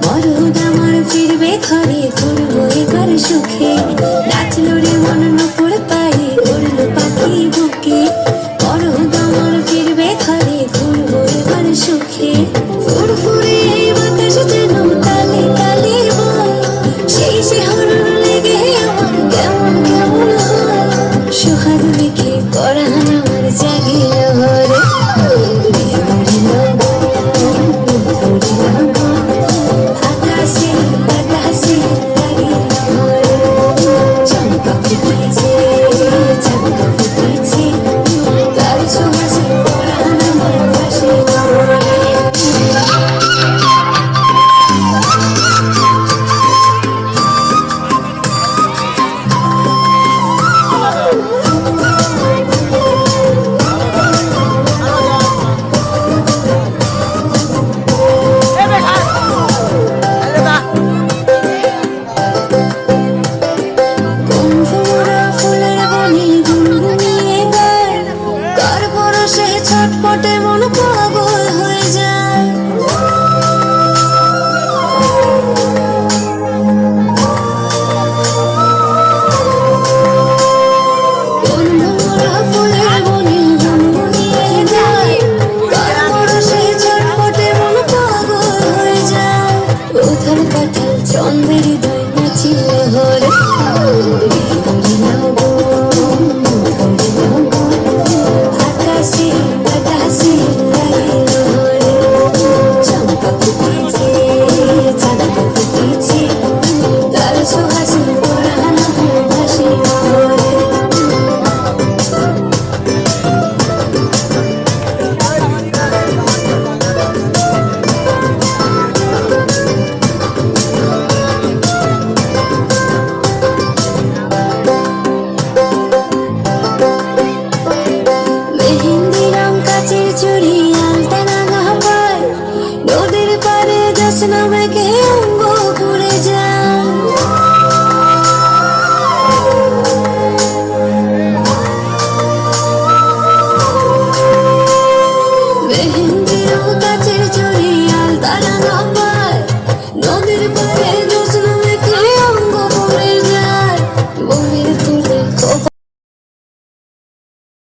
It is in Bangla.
মরহুদ আমার ফিরবে ঘরে, ঘুরবো এবার সুখে। নাচলো রে মন নুপুর পায়ে, উড়লো পাখি বুকে। মরহুদ আমার ফিরবে ঘরে, ঘুরবো এবার সুখে। ফুরফুরে এই বাতাস যেন তালে তালে বয়, সেই শিহরণ লেগে আমার কেমন কেমন হয়। সোহাগ মেখে পরাণ আমার জাগিল ভরে, ধরিল আকাশে বাতাসে লাগিল ভরে। চম্পা ফুটেছে, চম্পা ফুটেছে, তার সুবাসে পরাণ আমার ভাসে ভরে। কুমড়া ফুলের বনে গুনগুনিয়ে গায়, কার পরশে ছটপটে মন পাগল হয়ে যায়। কুমড়া ফুলের বনে গুনগুনিয়ে গায়, কার পরশে ছটপটে মন পাগল হয়ে যায়। উথাল পাথাল চন্দ্রের হৃদয় নাচিল হরে, আকাশে বাতাসে লাগিল ভরে। চম্পা ফুটেছে, চম্পা ফুটেছে, তার সুবাসে পরাণ আমার ভাসে ভরে। মেহেন্দি রং কাচের চুড়ি, আলতা রাঙা পায়, নদীর পাড়ে জ্যোৎস্না মেঘে